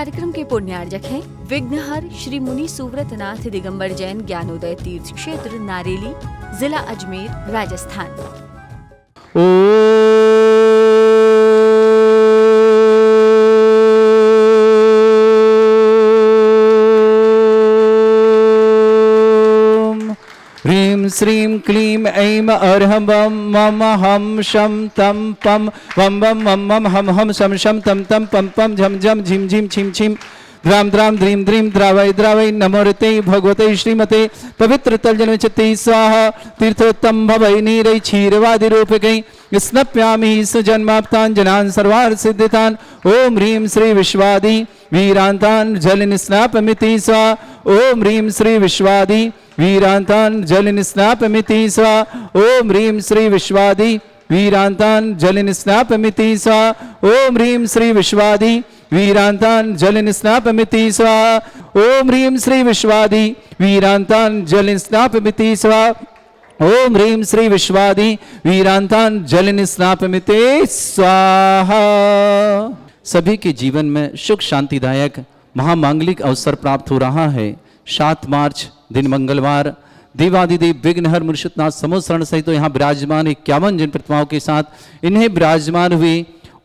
कार्यक्रम के पुण्यार्जक हैं विघ्नहर श्री मुनि सुव्रतनाथ दिगंबर जैन ज्ञानोदय तीर्थ क्षेत्र नारेली, जिला अजमेर, राजस्थान। ह्रीं श्रीं क्लीं ऐं अर्हं वं मम हम शं तं पं वं वं मं मम हम हम शं शं तं तं पं पं झं झं झिं झिं छिं छिं द्रां द्रां द्रीं द्रीं द्रावै द्रावै नमोरते भगवते श्रीमते पवित्र तलजनचित्ते स्वाहा। तीर्थोत्तम भवै नीरै क्षीरवादि रूपकै स्नप्यामि सुजन्माप्तान् जनान् सर्वार्थ सिद्धितान्। ओम ह्रीं श्री विश्वादि वीरान्तान् जल निस्नापमिति स्वाहा। ओम ह्रीं श्री विश्वादि वीरान्तान् जल निस्नापमिति स्वाहा। ओम ह्रीं श्री विश्वादि वीरान्तान् जल निस्नापमिति स्वाहा। ओम ह्रीं श्री विश्वादि वीरान्तान् जल निस्नापमिति स्वाहा। ओम ह्रीं श्री विश्वादि वीरान्तान् जल निस्नापमिति स्वाहा। ओम ह्रीं श्री विश्वादि वीरान्तान् जल निस्नापमिति स्वाहा। सभी के जीवन में सुख शांतिदायक महामांगलिक अवसर प्राप्त हो रहा है। 7 मार्च दिन मंगलवार देवादिदेव विघ्नहर मुर्शिदनाथ समूह शरण सहित तो यहाँ विराजमान 51 जिन प्रतिमाओं के साथ इन्हें विराजमान हुए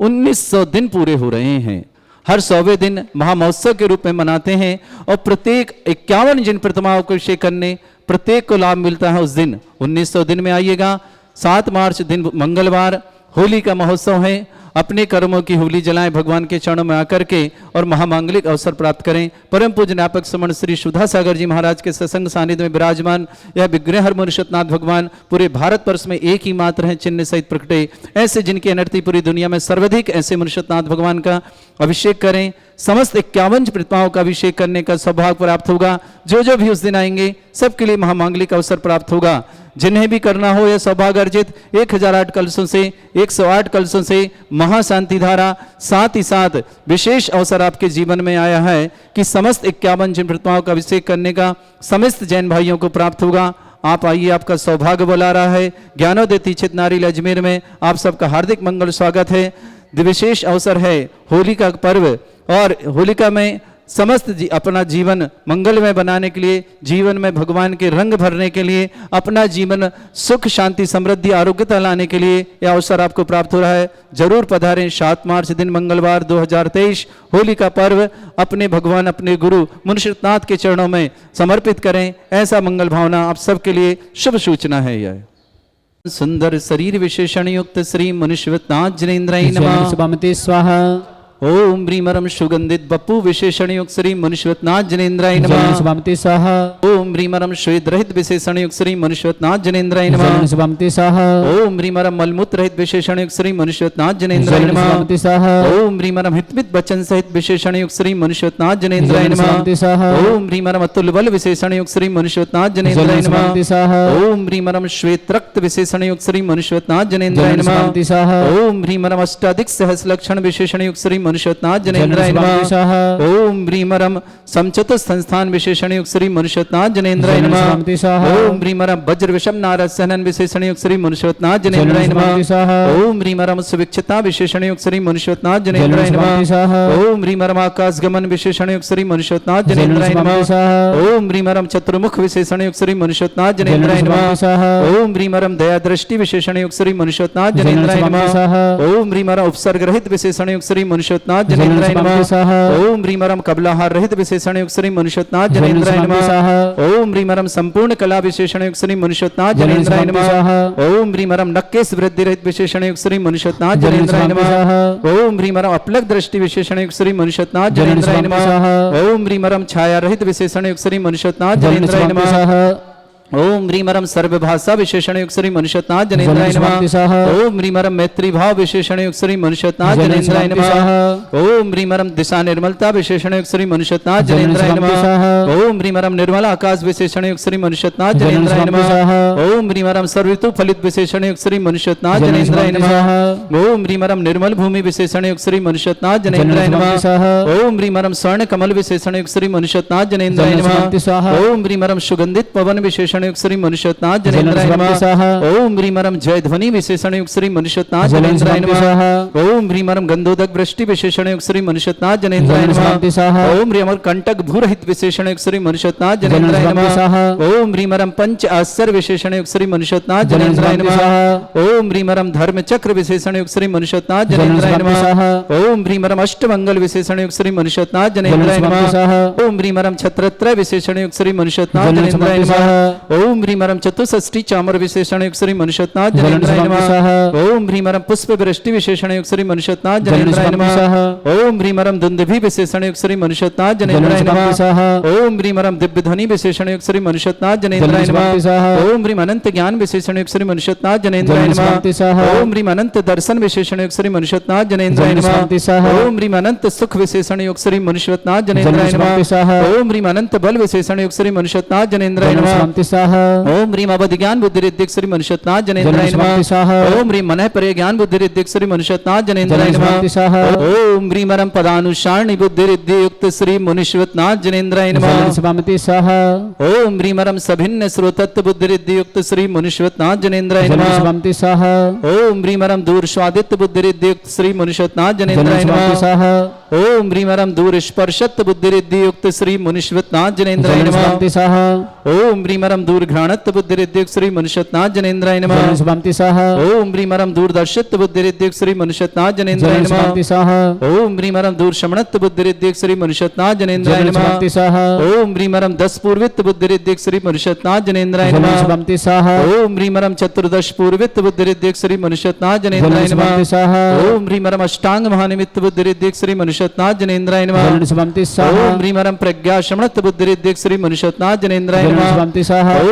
1900 दिन पूरे हो रहे हैं। हर 100वें दिन महामहोत्सव के रूप में मनाते हैं और प्रत्येक 51 जिन प्रतिमाओं को अभिषेक करने प्रत्येक को लाभ मिलता है। उस दिन 1900 दिन में आइएगा। 7 मार्च दिन मंगलवार होली का महोत्सव है। अपने कर्मों की होली जलाएं, भगवान के चरणों में आकर के और महामांगलिक अवसर प्राप्त करें। परम पूज्य ज्ञापक समण श्री सुधा सागर जी महाराज के सत्संग सानिध्य में विराजमान यह विघ्नहर मुर्शिदनाथ भगवान पूरे भारत वर्ष में एक ही मात्र है, चिन्ह सहित प्रकटे। ऐसे जिनकी अनर्ति पूरी दुनिया में सर्वाधिक ऐसे मुर्शिदनाथ भगवान का अभिषेक करें। समस्त 51 प्रतिमाओं का अभिषेक करने का सौभाग्य प्राप्त होगा। जो भी उस दिन आएंगे सबके लिए महामांगलिक अवसर प्राप्त होगा। जिन्हें भी करना हो यह सौभाग्य अर्जित 1008 कलशों से 108 कलशों से महाशांति धारा, साथ ही साथ विशेष अवसर आपके जीवन में आया है कि समस्त 51 जिन प्रतिमाओं का अभिषेक करने का समस्त जैन भाइयों को प्राप्त होगा। आप आइए, आपका सौभाग्य बुला रहा है। ज्ञानोदय तीर्थ नारेली अजमेर में आप सबका हार्दिक मंगल स्वागत है। विशेष अवसर है होली का पर्व और होलिका में समस्त अपना जीवन मंगलमय बनाने के लिए, जीवन में भगवान के रंग भरने के लिए, अपना जीवन सुख शांति समृद्धि आरोग्यता लाने के लिए यह अवसर आपको प्राप्त हो रहा है। जरूर पधारें। 7 मार्च दिन मंगलवार 2023 होली का पर्व अपने भगवान अपने गुरु मुर्शिदनाथ के चरणों में समर्पित करें। ऐसा मंगल भावना आप सबके लिए शुभ सूचना है। यह सुंदर शरीर विशेषण युक्त श्री मुनिश्वतनाथ जिनेन्द्राय नमः स्वाहा। ओम ह्रीमरम सुगंधित बप्पू विशेषण युक्त श्री मुनिश्वतनाथ जिनेन्द्राय नमः स्वाहा। ओम ह्रीमरम श्वेत रहित विशेषण युक्त श्री मुनिश्वतनाथ जिनेन्द्राय नमः स्वाहा। ओम ह्रीमरम मलमूत्र रहित विशेषण युक्त श्री मुनिश्वतनाथ जिनेन्द्राय नमः स्वाहा। ओम ह्रीमरम हितमित वचन सहित विशेषण युक्त श्री मुनिश्वतनाथ जिनेन्द्राय नमः स्वाहा। ओम ह्रीमरम अतुल बल विशेषण युक्त श्री मुनिश्वतनाथ जिनेन्द्राय नमः स्वाहा। ओम ह्रीमरम श्वेत रक्त विशेषण युक्त श्री मुनिश्वतनाथ जिनेन्द्राय नमः स्वाहा। ओम ह्रीमरम अष्टाधिक सहस्र लक्षण विशेषण युक्त श्री मुनिश्वतनाथ जिनेन्द्राय नमः। ओम ह्रीमरम समचतुर संस्थान विशेषण युक्त श्री मुनिश्वतनाथ जिनेन्द्राय नमः। ओम ह्रीमरम वज्र विषम नारद सहनन विशेषण युक्त श्री मुनिश्वतनाथ जिनेन्द्राय नमः। ओम ह्रीमरम सुविक्षता विशेषण युक्त श्री मुनिश्वतनाथ जिनेन्द्राय नमः। ओम ह्रीमरम आकाश गमन विशेषण युक्त श्री मुनिश्वतनाथ जिनेन्द्राय नमः। ओम ह्रीमरम चतुर्मुख विशेषण युक्त श्री मुनिश्वतनाथ जिनेन्द्राय नमः। ओम ह्रीमरम दया दृष्टि विशेषण युक्त श्री मुनिश्वतनाथ जिनेन्द्राय नमः। ओम ह्रीमरम उपसर्ग रहित विशेषण युक्त श्री मुनिश्वतनाथ जिनेन्द्राय नमः। ओम ह्रीमरम कबलाहार रहित विशेषण युक्त श्री मुनिश्वतनाथ जिनेन्द्राय नमः। ओम ह्रीमरम संपूर्ण कला विशेषण युक्त श्री मुनिश्वतनाथ जिनेन्द्राय नमः। ओम ह्रीमरम नक्केश वृद्धि रहित विशेषण युक्त श्री मुनिश्वतनाथ जिनेन्द्राय नमः। ओम ह्रीमरम अपलक दृष्टि विशेषण युक्त श्री मुनिश्वतनाथ जिनेन्द्राय नमः। ओम ह्रीमरम छाया रहित विशेषण युक्त श्री मुनिश्वतनाथ जिनेन्द्राय नमः। ओम ह्रीमरम सर्वभाषा विशेषण युक्त श्री मुनिश्वतनाथ जिनेन्द्राय नमः। ओम ह्रीमरम मैत्री भाव विशेषण युक्त श्री मुनिश्वतनाथ जिनेन्द्राय नमः। ओम ह्रीमरम दिशा निर्मलता विशेषण युक्त श्री मुनिश्वतनाथ जिनेन्द्राय नमः। ओम ह्रीमरम निर्मल आकाश विशेषण युक्त श्री मुनिश्वतनाथ जिनेन्द्राय नमः। ओम ह्रीमरम सर्वऋतु फलित विशेषण युक्त श्री मुनिश्वतनाथ जिनेन्द्राय नमः। ओम ह्रीमरम निर्मल भूमि विशेषण युक्त श्री मुनिश्वतनाथ जिनेन्द्राय नमः। ओम ह्रीमरम स्वर्ण कमल विशेषण युक्त श्री मुनिश्वतनाथ जिनेन्द्राय नमः। ओम ह्रीमरम सुगंधित पवन विशेषण विशेषण युक्त श्री मनुष्योत्नाथ जनेन्द्राय नमः। ओम ह्रीमरम जय ध्वनि विशेषण युक्त श्री मनुष्योत्नाथ जनेन्द्राय नमः। ओम ह्रीमरम गंधोदक वृष्टि विशेषण युक्त श्री मनुष्योत्नाथ जनेन्द्राय नमः। ओम ह्रीमर कंटक भूरहित विशेषण युक्त श्री मनुष्योत्नाथ जनेन्द्राय नमः। ओम ह्रीमरम पंच आश्चर्य विशेषण युक्त श्री मनुष्योत्नाथ जनेन्द्राय नमः। ओम ह्रीमरम धर्म चक्र विशेषण युक्त श्री मनुष्योत्नाथ जनेन्द्राय नमः। ओम ह्रीमरम अष्टमंगल विशेषण युक्त श्री मनुष्योत्नाथ जनेन्द्राय नमः। ओम ह्रीमरम छत्रत्रय विशेषण युक्त श्री मनुष्योत्नाथ जनेन्द्राय नमः। ओम ह्रीमरम चतुष्षष्टि चामर विशेषण युक्त श्री मनुष्योत्नाथ जनेन्द्राय नमः। ओम ह्रीमरम पुष्प वृष्टि विशेषण युक्त श्री मनुष्योत्नाथ जनेन्द्राय नमः। ओम ह्रीमरम दुंदुभि विशेषण युक्त श्री मनुष्योत्नाथ जनेन्द्राय नमः। ओम ह्रीमरम दिव्य ध्वनि विशेषण युक्त श्री मनुष्योत्नाथ जनेन्द्राय नमः। ओम ह्रीम अनंत ज्ञान विशेषण युक्त श्री मनुष्योत्नाथ जनेन्द्राय नमः। ओम ह्रीम अनंत दर्शन विशेषण युक्त श्री मनुष्योत्नाथ जनेन्द्राय नमः। ओम ह्रीम अनंत सुख विशेषण युक्त श्री मनुष्योत्नाथ जनेन्द्राय नमः। ओम ह्रीम अनंत बल विशेषण युक्त श्री मनुष्योत्नाथ जनेन्द्राय नमः। ओम ह्रीम अवधि ज्ञान बुद्धि रिद्धिक श्री मनुष्योत्नाथ जनेन्द्राय नमः। ओम ह्रीम मनः परे ज्ञान बुद्धि रिद्धिक श्री मनुष्योत्नाथ जनेन्द्राय नमः। ओम ह्रीमरम पदानुसारणी बुद्धि रिद्धि युक्त श्री मनुष्योत्नाथ जनेन्द्राय नमः। ओम ह्रीमरम सभिन्न श्रोतत्व बुद्धि रिद्धि युक्त श्री मनुष्योत्नाथ जनेन्द्राय नमः। ओम ह्रीमरम दूर स्वादित्य बुद्धि रिद्धि युक्त श्री मनुष्योत्नाथ जनेन्द्राय नमः। ओम ह्रीमरम दूर स्पर्शत्व बुद्धि रिद्धि युक्त श्री मनुष्योत्नाथ जनेन्द्राय नमः। ओम ह्रीमरम दूर घ्राणत्व बुद्धि रिद्धि युक्त श्री मनुष्योत्नाथ जनेन्द्राय नमः। ओम ह्रीमरम दूरदर्शित्व बुद्धि रिद्धि युक्त श्री मनुष्योत्नाथ जनेन्द्राय नमः। ओम ह्रीमरम दूर शमणत्व बुद्धि रिद्धि युक्त श्री मनुष्योत्नाथ जनेन्द्राय नमः। ओम ह्रीमरम दस पूर्वित्व बुद्धि रिद्धि युक्त श्री मनुष्योत्नाथ जनेन्द्राय नमः। ओम ह्रीमरम चतुर्दश पूर्वित्व बुद्धि रिद्धि युक्त श्री मनुष्योत्नाथ जनेन्द्राय नमः। ओम ह्रीमरम अष्टांग महानिमित्त बुद्धि रिद्धि युक्त श्री मनुष्योत्नाथ जनेन्द्राय नमः। ओम ह्रीमरम प्रज्ञा शमणत्व बुद्धि रिद्धि युक्त श्री मनुष्योत्नाथ जनेन्द्राय नमः।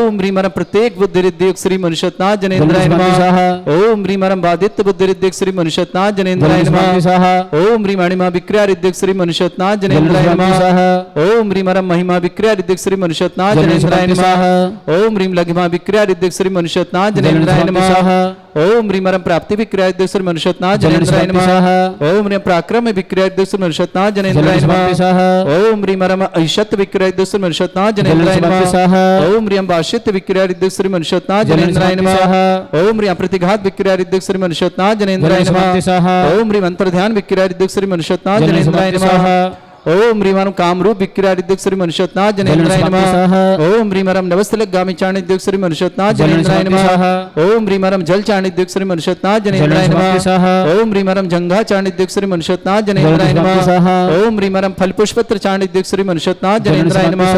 ओम ह्रीमरम प्रत्येक बुद्धि रिद्धि युक्त श्री मनुष्योत्नाथ जनेन्द्राय नमः। ओम ह्रीमरम बाधित्य बुद्धि रिद्धि युक्त श्री मनुष्योत्नाथ जनेन्द्राय नमः। ओम ह्रीमणिमा विक्रिया रिद्धि युक्त श्री मनुष्योत्नाथ जनेन्द्राय नमः। ओम ह्रीमरम महिमा विक्रिया रिद्धि युक्त श्री मनुष्योत्नाथ जनेन्द्राय नमः। ओम ह्रीम लघिमा विक्रिया रिद्धि युक्त श्री मनुष्योत्नाथ जनेन्द्राय नमः। ओम ह्रीमरम प्राप्ति विक्रिया रिद्धि युक्त श्री मनुष्योत्नाथ जनेन्द्राय नमः। ओम ह्रीम पराक्रम विक्रिया रिद्धि युक्त श्री मनुष्योत्नाथ जनेन्द्राय नमः। ओम ह्रीमरम ऐशत विक्रिया रिद्धि युक्त श्री मनुष्योत्नाथ जनेन्द्राय नमः। ओम ह्रीम वाशित विक्रिया रिद्धि युक्त श्री मनुष्योत्नाथ जनेन्द्राय नमः। ओम ह्रीम प्रतिघात विक्रिया रिद्धि युक्त श्री मनुष्योत्नाथ जनेन्द्राय नमः। ओम ह्रीम अंतर्ध्यान विक्रिया रिद्धि युक्त श्री मनुष्योत्नाथ जनेन्द्राय नमः। ओम ह्रीमरम कामरूप विक्रिया रिद्धि युक्त श्री मनुष्योत्नाथ जनेन्द्राय नमः। ओम ह्रीमरम नवस्थलगामी चारण रिद्धि युक्त श्री मनुष्योत्नाथ जनेन्द्राय नमः। ओम ह्रीमरम जल चारण रिद्धि युक्त श्री मनुष्योत्नाथ जनेन्द्राय नमः। ओम ह्रीमरम जंघा चारण रिद्धि युक्त श्री मनुष्योत्नाथ जनेन्द्राय नमः। ओम ह्रीमरम फल पुष्पत्र चारण रिद्धि युक्त श्री मनुष्योत्नाथ जनेन्द्राय नमः।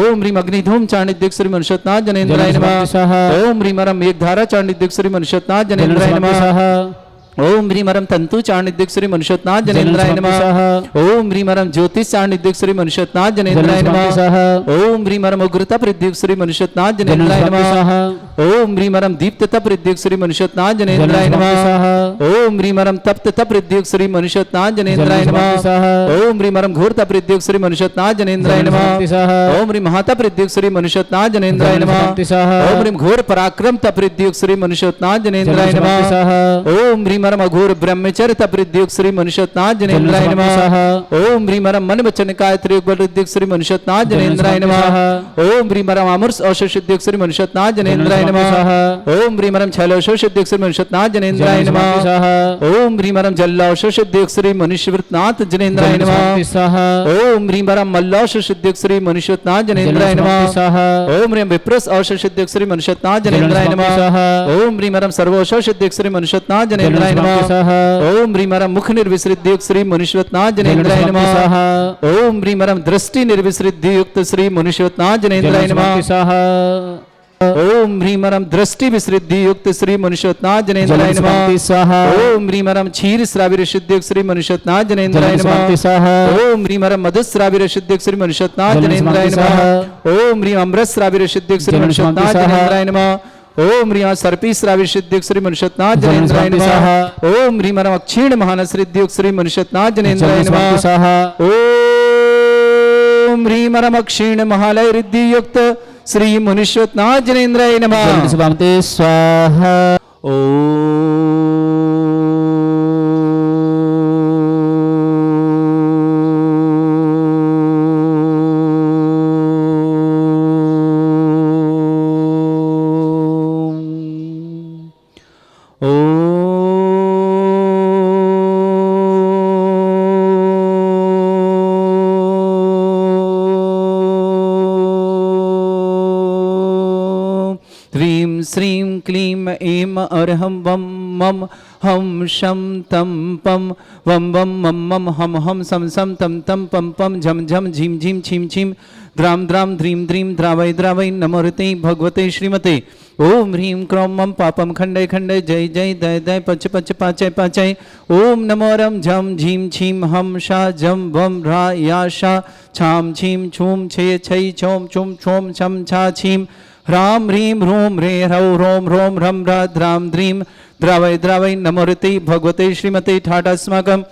ओम ह्रीम अग्निधूम चारण रिद्धि युक्त श्री मनुष्योत्नाथ जनेन्द्राय नमः। ओम ह्रीमरम मेघधारा चारण रिद्धि युक्त श्री मनुष्योत्नाथ जनेन्द्राय नमः। ओम ह्रीमरम तंतु चारण रिद्धि युक्त श्री मनुष्योत्नाथ जनेन्द्राय नमः। ओम ह्रीमरम ज्योतिष चारण रिद्धि युक्त श्री मनुष्योत्नाथ जनेन्द्राय नमः। ओम ह्रीमरम उग्रतप रिद्धि युक्त श्री मनुष्योत्नाथ जनेन्द्राय नमः। ओम ह्रीमरम दीप्ततप रिद्धि युक्त श्री मनुष्योत्नाथ जनेन्द्राय नमः। ओम ह्रीमरम तप्ततप रिद्धि युक्त श्री मनुष्योत्नाथ जनेन्द्राय नमः। ओम ह्रीमरम घोर तप रिद्धि युक्त श्री मनुष्योत्नाथ जनेन्द्राय नमः। ओम ह्रीम महातप रिद्धि युक्त श्री मनुष्योत्नाथ जनेन्द्राय नमः। ओम ह्रीम घोर पराक्रम तप रिद्धि युक्त श्री मनुष्योत्नाथ जनेन्द्राय नमः। ओम ह्रीमरम अघोर ब्रह्मचर्य तप रिद्धि युक्त श्री मनुष्योत्नाथ जनेन्द्राय नमः। ओम ह्रीमरम मन वचन गायत्री युगल रिद्धि युक्त श्री मनुष्योत्नाथ जनेन्द्राय नमः। ओम ह्रीमरम अमृत औषध सिद्धि युक्त श्री मनुष्योत्नाथ जनेन्द्राय नमः। ओम ह्रीमरम छैलोषध सिद्धि युक्त श्री मनुष्योत्नाथ जनेन्द्राय नमः। ओम ह्रीमरम जल्लौषध सिद्धि युक्त श्री मनुष्यवृत्नाथ जनेन्द्राय नमः। ओम ह्रीमरम मल्लौषध सिद्धि युक्त श्री मनुष्योत्नाथ जनेन्द्राय नमः। ओम ह्रीम विप्रस औषध सिद्धि युक्त श्री मनुष्योत्नाथ जनेन्द्राय नमः। ओम ह्रीमरम सर्वौषध सिद्धि युक्त श्री मनुष्योत्नाथ जनेन्द्राय नमः। ओम ह्रीमरम मुख निर्विसृद्धि युक्त श्री मनुष्योत्नाथ जनेन्द्राय नमः। ओम ह्रीमरम दृष्टि निर्विसृद्धि युक्त श्री मनुष्योत्नाथ जनेन्द्राय नमः। ओम ह्रीमरम दृष्टि विसृद्धि युक्त श्री मनुष्योत्नाथ जनेन्द्राय नमः। ओम ह्रीमरम क्षीर श्राविर सिद्धि युक्त श्री मनुष्योत्नाथ जनेन्द्राय नमः। ओम ह्रीमरम मधु श्राविर सिद्धि युक्त श्री मनुष्योत्नाथ जनेन्द्राय नमः। ओम ह्रीम अमृत श्राविर सिद्धि युक्त श्री मनुष्योत्नाथ जनेन्द्राय नमः। ओम ह्रीम सर्पी श्राविर सिद्धि युक्त श्री मनुष्योत्नाथ जनेन्द्राय नमः। ओम ह्रीमरम अक्षीण महानस रिद्धि युक्त श्री मनुष्योत्नाथ जनेन्द्राय नमः। ओम ह्रीमरम अक्षीण महालय रिद्धि युक्त श्री मनुष्योत्नाथ जनेन्द्राय नमः। स्वाहा। ह्रीं श्रीं क्लीं ऐं अर्हं वं मम हं शं तं पं वं वं मम मम हम हम सं सं तं तं पं पं झं झं झीं झीं छीं छीं द्रां द्रां ध्रीं ध्रीं द्रावै द्रावै नमोऽर्ते भगवते श्रीमते ओम ह्रीं क्रों मम पापम खंडय खंडय जय जय दय दय पच पच पाचय पाचय ओम नमो रम झम झीं छीं हम शा झम वम रा या शा छाम छीं छूम छे छै छौम छुम छौम छम छा छीं ह्रां ह्रीं ह्रूं ह्रे ह्रौ ह्रों ह्रों ह्रं ह्रा द्रां द्रीं द्रावै द्रावै नमोऽर्ते भगवते श्रीमते ठाटास्माकं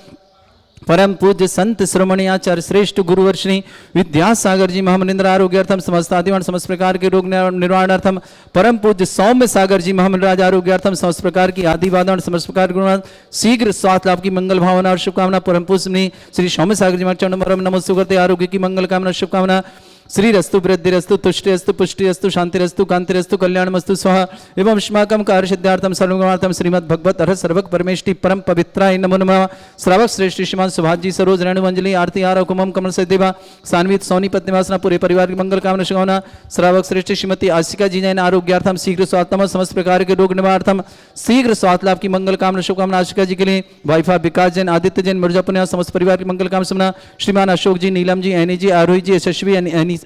परम पूज्य संत श्रोमणी आचार्य श्रेष्ठ गुरुवर श्री विद्यासागर जी महामनिंद्र आरोग्यार्थम समस्त आदिवान समस्त प्रकार के रोग निर्वाणार्थम परम पूज्य सौम्य सागर जी महामनिराज आरोग्यार्थम समस्त प्रकार की आदिवादन समस्त प्रकार गुण शीघ्र स्वास्थ्य लाभ की मंगल भावना और शुभकामना परम पूज्य श्री सौम्य सागर जी महाचरण नमस्ते करते आरोग्य की मंगल कामना शुभकामना श्री रस्तु वृद्धिरस्तु तुष्टिरस्तु पुष्टिरस्तु शांतिरस्तु कांतिरस्तु कल्याणमस्तु स्वाहा एवं युष्माकं कार्य सिद्धार्थम सर्वगुणार्थम श्रीमद् भगवत अरहत सर्वक परमेष्टि परम पवित्राय नमो नमः श्रावक श्रेष्ठ श्रीमान सुभाष जी सरोज रेणु अंजलि आरती आरा कुमम कमल सदेवा सान्वित सोनीपत निवासना पूरे परिवार की मंगल कामना शुभकामना श्रावक श्रेष्ठ श्रीमती आशिका जी जैन आरोग्यार्थम शीघ्र स्वास्थ्य समस्त प्रकार के रोग निवारणार्थम शीघ्र स्वास्थ्य लाभ की मंगल कामना शुभकामना आशिका जी के लिए वाइफा विकास जैन आदित्य जैन मिर्जापुर निवास समस्त परिवार की मंगल कामना शुभकामना श्रीमान अशोक जी नीलम जी एनी जी आरोही जी यशस्वी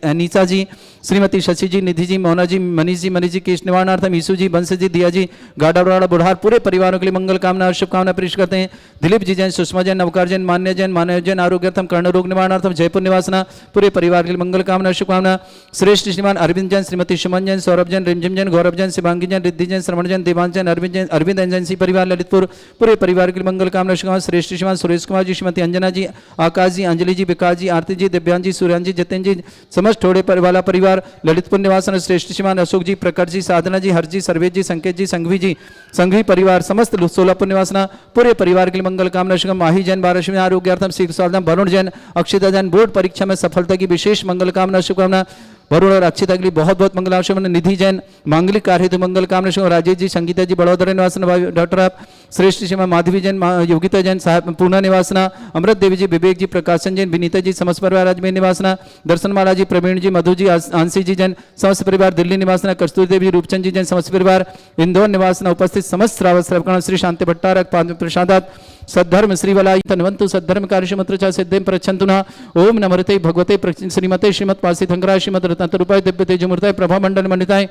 अनीसा जी श्रीमती शशि जी निधि जी मोना जी मनीष जी केश निवारणार्थम ईसु जी बंश जी दिया जी गाड़ा बुढ़ार पूरे परिवारों के लिए मंगल कामना और शुभकामना पेश करते हैं दिलीप जी जैन सुषमा जैन नवकार जैन मान्य जैन आरोग्यार्थम कर्ण रोग निवारणार्थम जयपुर निवासना पूरे परिवार के लिए मंगल कामना शुभकामना श्रेष्ठ श्रीमान अरविंद जैन श्रीमती सुमन जैन सौरभ जैन रिमझिम जैन गौरव जैन शिवांगी जैन रिद्धि जैन श्रवण जैन देवांश जैन अरविंद एजेंसी परिवार ललितपुर पूरे परिवार के लिए मंगल कामना शुभकामना श्रेष्ठ श्रीमान सुरेश कुमार जी श्रीमती अंजना जी आकाश जी अंजलि जी विकास जी आरती जी दिव्यांग जी सूर्यान जी जतिन जी समस्त ठोड़े वाला परिवार ललितपुर निवासन श्रेष्ठ श्रीमान अशोक जी प्रकट जी साधना जी हर जी सर्वेश जी संकेत जी संघवी परिवार समस्त सोलापुर निवासना पूरे परिवार के लिए मंगल कामना शुभम माही जैन बारहवीं आरोग्यार्थम शीघ्र स्वास्थ्य वरुण जैन अक्षिता जैन बोर्ड परीक्षा में सफलता की विशेष मंगल कामना शुभकामना वरुण और अक्षिता के लिए बहुत बहुत मंगल शुभकामना निधि जैन मांगलिक कार्य हेतु मंगल कामना शुभ राजेश जी संगीता जी बड़ौदरा निवासना डॉक्टर आप श्रेष्ठ श्रीमान माधवी जैन योगिता जैन साहब पूना निवासना अमृत देवी जी विवेक जी प्रकाशन जैन विनीता जी समस्त परिवार अजमेर निवासना दर्शनमाला जी प्रवीण जी मधु जी आंसी जी जैन समस्त परिवार दिल्ली निवासना कस्तूरी देवी रूपचंद जी जैन समस्त परिवार इंदौर निवासना उपस्थित समस्त श्रावक श्रवण श्री शांति भट्टारक पाद प्रसादात सद्धर्म श्रीवलाई तन्वंतु सद्धर्म कार्यशमत्र सिद्धिं प्रच्छन्तु नः ओम नमस्ते भगवते श्रीमते श्रीमत् पासी थंकराय श्रीमद रत्नरूपाय दिव्य तेजमूर्ताय प्रभा मंडल मंडिताय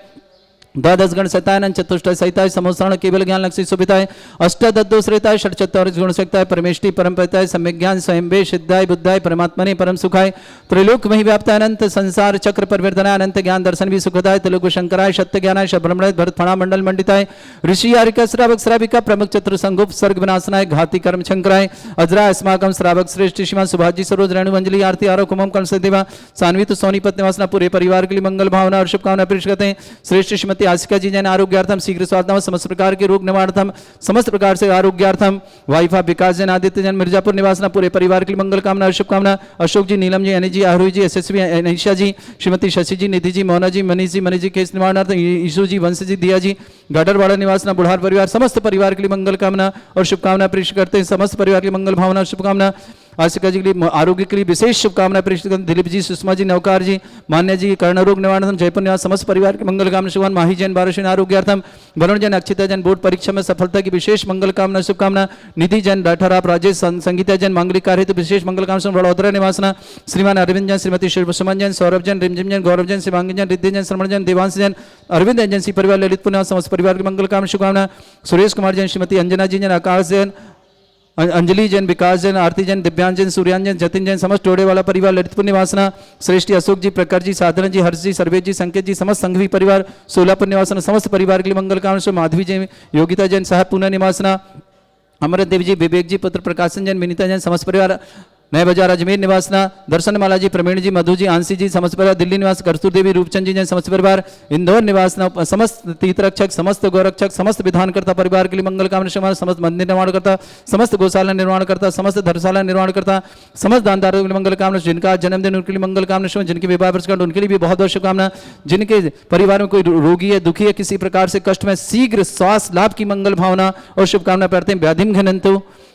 द्वादश गण सतायन चतुष्ट सहिताय समोसरण केवल ज्ञान लक्ष्य सुभिताय अष्टदोश्रिताय षट्चत्वारिश गुण शक्ताय परमेष्टि परमपिताय सम्यक ज्ञान स्वयं वे सिद्धाय बुद्धाय परमात्मने परम सुखाय त्रिलोक मही व्याप्त अनंत संसार चक्र परिवर्तनाय अनंत ज्ञान दर्शन भी सुखदाय त्रिलोक शंकराय सत्य ज्ञानाय शब्रह्मणाय भरत फणा मंडल मंडिताय ऋषि यारिका श्रावक श्राविका प्रमुख चतुर संगुप सर्ग विनाशनाय घाती कर्म शंकराय अजरा अस्माकम श्रावक श्रेष्ठ श्रीमान सुभाष जी सरोज रेणु अंजलि आरती आरो कुमम कल सदेवा सान्वित सोनीपत निवासना पूरे परिवार के लिए मंगल भावना और शुभकामना पेश करते हैं श्रेष्ठ श्रीमती आशिका जी जैन आरोग्यार्थम शीघ्र स्वास्थ्य समस्त प्रकार के रोग निवारणार्थम समस्त प्रकार से आरोग्यार्थम वाइफा विकास जैन आदित्य जैन मिर्जापुर निवासना पूरे परिवार के लिए मंगल कामना और शुभकामना अशोक जी नीलम जी अनिल जी आरोही जी यशस्वी अनिशा जी श्रीमती शशि जी निधि जी मोना जी मनीष जी केस निवारणार्थम ईशु जी वंश जी दिया जी गाडरवाड़ा निवासना बुढ़ार परिवार समस्त परिवार के लिए मंगल कामना और शुभकामना पेश करते हैं समस्त परिवार के मंगल भावना और शुभकामना आशिका जी के लिए आरोग्य के लिए विशेष शुभकामना प्रेषित करते दिलीप जी सुषमा जी नवकार जी मान्य जी कर्ण रोग निवारण जयपुर निवास समस्त परिवार के मंगल कामना शुभकामना माही जैन बारहवीं आरोग्यार्थम वरुण जैन अक्षिता जैन बोर्ड परीक्षा में सफलता की विशेष मंगल कामना शुभकामना निधि जैन डाठराप राजेश संगीता जैन मांगलिक कार्य हेतु विशेष मंगल कामना बड़ौदरा निवासना श्रीमान अरविंद जैन श्रीमती सुमन जैन सौरभ जैन रिमझिम जैन गौरव जैन शिवांगी जैन रिद्धि जैन श्रवण जैन देवांश जैन अरविंद एजेंसी परिवार ललितपुर निवास समस्त परिवार के मंगल कामना शुभकामना सुरेश कुमार जैन श्रीमती अंजना जी जैन आकाश जैन अंजलि जैन विकास जैन आरती जैन दिव्यांग जैन सूर्यान जैन जतिन जैन समस्त टोड़े वाला परिवार ललितपुर निवासना श्रेष्ठी अशोक जी प्रकर जी साधना जी हर्ष जी सर्वेश जी संकेत जी समस्त संघवी परिवार सोलापुर निवासना समस्त परिवार के लिए मंगल कामना माधवी जैन योगिता जैन साहब पूना निवासना अमृत देवी जी विवेक जी पुत्र प्रकाशन जैन विनीता जैन समस्त परिवार नए बाजार अजमेर निवासना दर्शनमाला जी प्रवीण जी मधु जी आंसी जी समस्त परिवार दिल्ली निवास कस्तूर देवी रूपचंद जी जैन समस्त परिवार इंदौर निवासना समस्त तीर्थरक्षक समस्त गौरक्षक समस्त विधानकर्ता परिवार के लिए मंगल कामना समस्त मंदिर निर्माण करता समस्त गौशाला निर्माण करता समस्त धर्मशाला निर्माण करता समस्त दानदारों के लिए मंगल कामना जिनका जन्मदिन उनके लिए मंगल कामना जिनके विवाह वर्षगांठ उनके लिए भी बहुत बहुत शुभकामना जिनके परिवार में कोई रोगी है दुखी है किसी प्रकार से कष्ट में शीघ्र स्वास्थ्य लाभ की मंगल भावना और शुभकामना करते हैं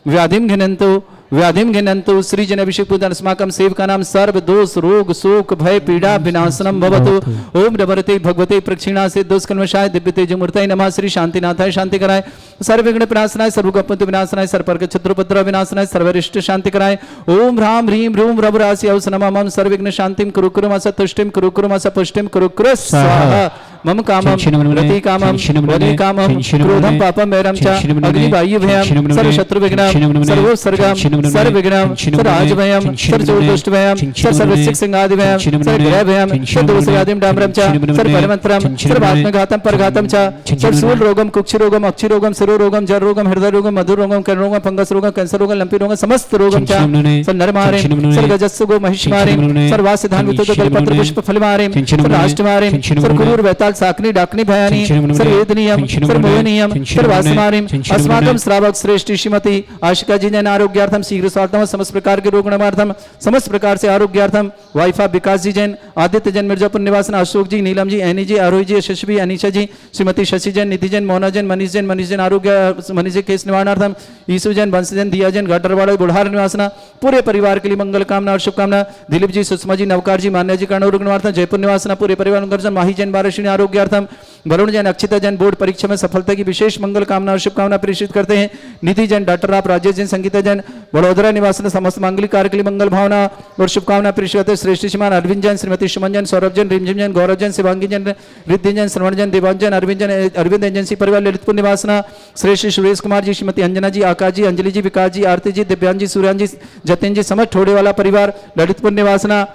व्याधिम घिनंतु व्याधिम घिनन्तु श्रीजन अभिषेक पूजन अस्माकं सेवकानां सर्व दोष रोग शोक भय पीड़ा विनाशनम भवतु। ओम नमस्ते भगवते प्रक्षिणा से दुष्कन्वशाय दिव्य तेजमूर्तये नमः। श्री शांतिनाथाय शांति कराय, सर्व विघ्न विनाशनाय, सर्व गपंत विनाशनाय, सर्पर्क छत्रोपद्रव विनाशनाय, सर्वरिष्ट शांति कराय। ओम ह्राम ह्रीम ह्रूम रवरासि औस नमः। मम सर्व विघ्न शांतिम कुरु कुरु मस तुष्टिम कुरु कुरु मस पुष्टिम कुरु कुरु स्वाहा। मम कामम रति कामम वने कामम क्रोधम पापम वैरम च अग्नि वायु भयम सर्व शत्रु विघ्नम सर्वोत्सर्गम सर्व विघ्नम सर्व आज भयम सर्व चोदुष्ट भयम सर्व सिक सिंगादि भयम सर्व ग्रह भयम सर्व दोषयादिम डामरम च सर्व परमंत्रम सर्व आत्मघातम परघातम च सर्व सूल रोगम कुक्षि रोगम अक्षि रोगम सरो रोगम जर रोगम हृदय रोगम मधुर रोगम कर्ण रोगम फंगस रोगम कैंसर रोगम लंपी रोगम समस्त रोगम च सर्व नर मारे सर्व गजस्सु गो महिष मारे सर्व वास्य धान वितो गलपत्र पुष्प फल मारे सर्व अष्ट मारे सर्व कुरूर वैताल साकनी डाकनी भयानी सर्वेदनीयम सर्वमोहनीयम सर्वास्मारिम अस्माकं श्रावक श्रेष्ठ श्रीमती आशिका जी जन आरोग्यार्थम शीघ्र स्वार्थम समस्त प्रकार के रोग निवारणार्थम समस्त प्रकार से आरोग्यार्थम वाइफ ऑफ विकास जी जैन आदित्य जैन मिर्जापुर निवासन अशोक जी नीलम जी एनी जी आरोही जी यशस्वी अनिशा जी श्रीमती शशि जैन निधि जैन मोना जैन मनीष जैन आरोग्य मनीष जी केस निवारणार्थम ईसु जैन वंश जैन दिया जैन घाटरवाड़ा बुढ़ार निवासना पूरे परिवार के लिए मंगल कामना और शुभकामना। दिलीप जी सुषमा जी नवकार जी मान्या जी कर्ण रोग निवारणार्थम जयपुर निवासना पूरे परिवार मंगल माही जैन बारश्री आरोग्यार्थम वरुण जैन अक्षिता जैन बोर्ड परीक्षा में सफलता की विशेष मंगल कामना और शुभकामना प्रेषित करते हैं। निधि जैन डॉक्टर आप राजेश जैन संगीता जैन बड़ोदरा निवास समस्त मांगलिक कार्य के लिए मंगल भावना और शुभकामना प्रेषित करते हैं। श्रेष्ठ श्रीमान अरविंद जैन श्रीमती सुमन जैन सौरभ जैन रिमझिम जैन गौरव जैन शिवांगी जैन रिद्धि जैन श्रवण जैन देवांग जैन अरविंद एजेंसी परिवार ललितपुर निवासना। श्रेष्ठ सुरेश कुमार जी श्रीमती अंजना जी आकाश जी अंजलि जी विकास जी आरती जी दिव्यांग जी सूर्यान जी जतिन जी समस्त ठोड़े वाला परिवार ललितपुर निवासना।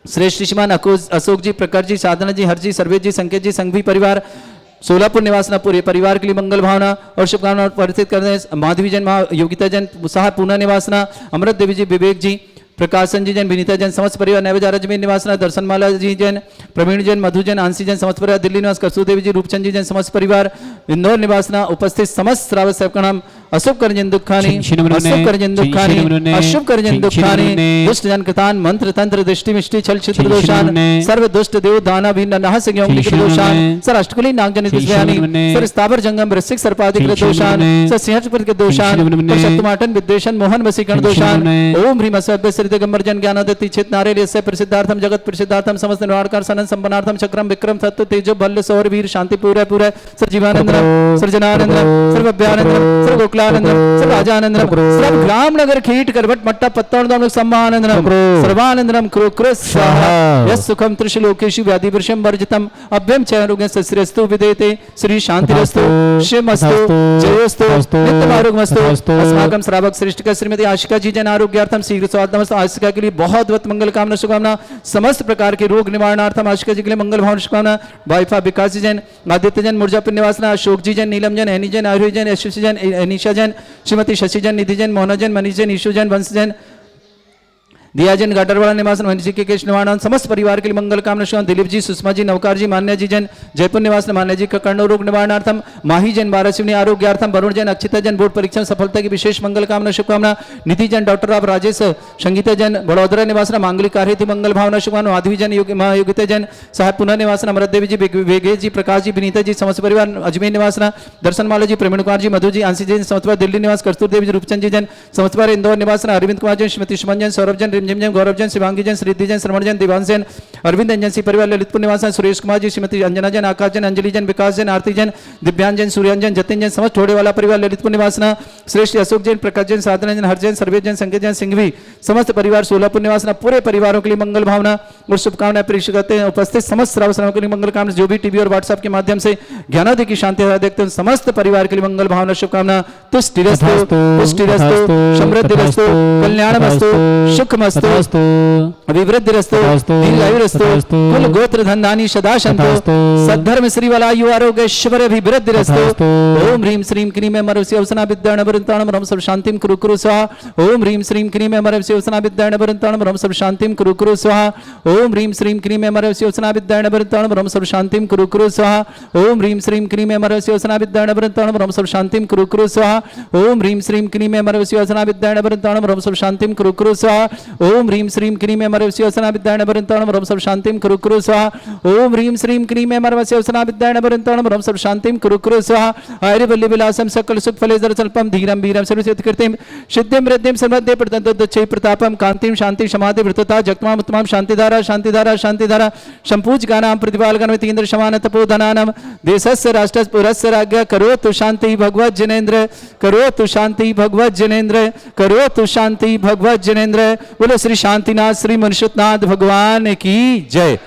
श्रेष्ठ श्रीमान अशोक जी प्रकाश जी साधना जी हर जी सर्वेश जी संकेत जी संघवी परिवार सोलापुर निवासना पूरे परिवार के लिए मंगल भावना और शुभकामना परिचित करते हैं। माधवी जैन योगिता जैन साहा पूना निवासना अमृत देवी जी विवेक जी प्रकाशन जी जैन विनीता जैन समस्त परिवार नैवेद्य अजमेर निवासना दर्शनमाला जी जैन प्रवीण जैन मधु जैन आंसी जैन समस्त परिवार दिल्ली निवास कस्तूर देवी जी रूपचंद जी जैन समस्त परिवार इंदौर निवासना उपस्थित समस्त श्रावक सेवक नाम अशुभ करजन दुखानी अशुभ करजन दुखानी अशुभ करजन दुखानी दुष्ट जन कृतान मंत्र तंत्र दृष्टि मिष्टि छल छिद्र दोषान सर्व दुष्ट देव दाना भी नहस दोषान सर अष्टकुली नागजन दिव्यानी सर स्थावर जंगम वृश्चिक सर्पादिक दोषान सर सिंहस्पति के दोषान शक्तमाटन विद्वेषण मोहन वसीकरण दोषान ओम ह्रीम अस्वभ्य श्री दिगंबर जन ज्ञानोदय चित नारे प्रसिद्धार्थम जगत प्रसिद्धार्थम समस्त निर्वाणकार सनन संपन्नार्थम चक्रम विक्रम तत्व तेजो बल्य सौर वीर शांति पूरा पूरा सर जीवानंदम सृजनानंदम सर्वभ्यानंदम सर्व सर्व राजानंदम सर्व ग्राम नगर कीट करवट मट्टा पत्तों सम्मानंदम सर्वानंदम क्रो क्रो स्वाहा यस सुखम त्रिशलोकेषु व्याधिवर्षम वर्जितम अभ्यम चयरुगे सस्रस्तु विदेते श्री शांतिरस्तु शिवमस्तु जयोस्तु नित्यमारोग्यमस्तु। अस्माकं श्रावक श्रेष्ठ का श्रीमती आशिका जी जन आरोग्यार्थम शीघ्र स्वास्थ्यमस्तु। आशिका के लिए बहुत बहुत मंगल कामना शुभकामना समस्त प्रकार के रोग निवारणार्थम आशिका जी के लिए मंगल भावना शुभकामना। वाइफ ऑफ विकास जी जैन आदित्य जैन मुर्जापुर निवासना अशोक जी जैन नीलम जैन एनी जैन आरोही जैन यशस्वी जैन अनिशा जैन श्रीमती शशि जैन निधि जैन मोहना जैन मनीष जैन ईशु जैन वंश जैन दिया जैन घाटरवाड़ा निवास मनीष जी के केश निवारण समस्त परिवार के लिए मंगल कामना शुभ। दिलीप जी सुषमा जी नवकार जी मान्या जी जैन जयपुर निवास मान्या जी का कर्ण रोग निवारणार्थम माही जैन बारशिवनी आरोग्यार्थम वरुण जैन अक्षिता जैन बोर्ड परीक्षा में सफलता की विशेष मंगल कामना शुभकामना। निधि जैन डॉक्टर आप राजेश संगीता जैन बड़ोदरा निवासना मांगलिक कार्य थी मंगल भावना शुभकामना। माधवी जैन योगिता जैन साहब पुनः निवासना अमृत देवी जी वेगे जी प्रकाश जी विनीता जी समस्त परिवार अजमेर निवासना दर्शनमाला जी प्रवीण कुमार जी मधु जी आंसी जैन समस्त दिल्ली निवास कस्तूर देवी जी रूपचंद जी जैन समस्त इंदौर निवासना अरविंद कुमार जैन श्रीमती सुमन जैन सौरभ जैन रिमझिम जैन गौरव जैन शिवांगी जैन रिद्धि जैन श्रवण जैन देवांश जैन अरविंद एजेंसी परिवार ललितपुर निवास सुरेश कुमार जी श्रीमती अंजना जैन आकाश जैन अंजलि जैन विकास जैन आरती जैन दिव्यांग जैन सूर्यान जैन जतिन जैन समस्त ठोड़े वाला परिवार ललितपुर निवासना। श्रेष्ठ अशोक जैन प्रकाश जैन साधना जैन हर जैन सर्वेश जैन संकेत जैन सिंघवी समस्त परिवार सोलापुर निवासना पूरे परिवारों के लिए मंगल भावना और शुभकामनाएं प्रेषित करते हैं। उपस्थित समस्त श्रावक के लिए मंगल कामना जो भी टीवी और व्हाट्सएप के माध्यम से ज्ञानोदय की शांति देखते हैं समस्त परिवार के लिए मंगल भावना शुभकामना। तुष्टिरस्तु पुष्टिरस्तु समृद्धिरस्तु कल्याणमस्तु सुखमस्तु अभिवृद्धिरस्तु दीर्घायुरस्तु कुल गोत्र धन्धानि सदा सन्तु सद्धर्म श्री वलायु आरोग्य ऐश्वर्य अभिवृद्धिरस्तु। ओम ह्रीम श्रीम क्रीम मरवसी अवसना विद्याण वरंताणम रम सब शांतिम कुरु कुरु स्वाहा। ओम ह्रीम श्रीम क्रीम मरवसी अवसना विद्याण वरंताणम रम सब शांतिम कुरु कुरु स्वाहा। ओम ह्रीम श्रीम क्रीम मरवसी अवसना विद्याण वरंताणम रम सब शांतिम कुरु कुरु स्वाहा। ओम ह्रीम श्रीम क्रीम मरवसी अवसना विद्याण वरंताणम रम सब शांतिम कुरु कुरु स्वाहा। ओम ह्रीम श्रीम क्रीम मरवसी अवसना विद्याण वरंताणम रम सब शांतिम कुरु कुरु स्वाहा। ओम ह्रीम श्रीम क्रीम मरवसी अवसना विद्याण वरंताणम रम सब शांतिम कुरु कुरु स्वाहा। ओम ह्रीम श्रीम क्रीम मरवसी तस्य अवसना विद्यायण वरंतणम रम सर्व शांतिम कुरु कुरु स्वाहा हरि वल्ली विलासम सकल सुख फले जरसल्पम धीरम वीरम सर्वसिद्ध कृतिम सिद्धिम रिद्धिम सर्वद्य प्रतंदच्चै प्रतापम कांतिम शांति समाधि वृतता जगतमाम उत्तमाम शांतिधारा शांतिधारा शांतिधारा संपूज गानाम प्रतिपाल गणपति इंद्र शमान तपोधनानाम देशस्य राष्ट्रस्य पुरस्य राज्ञ करोतु शांति भगवत जनेन्द्र करोतु शांति भगवत जनेन्द्र करोतु शांति भगवत जनेन्द्र। बोलो श्री शांतिनाथ श्री मनुष्यनाथ भगवान की जय।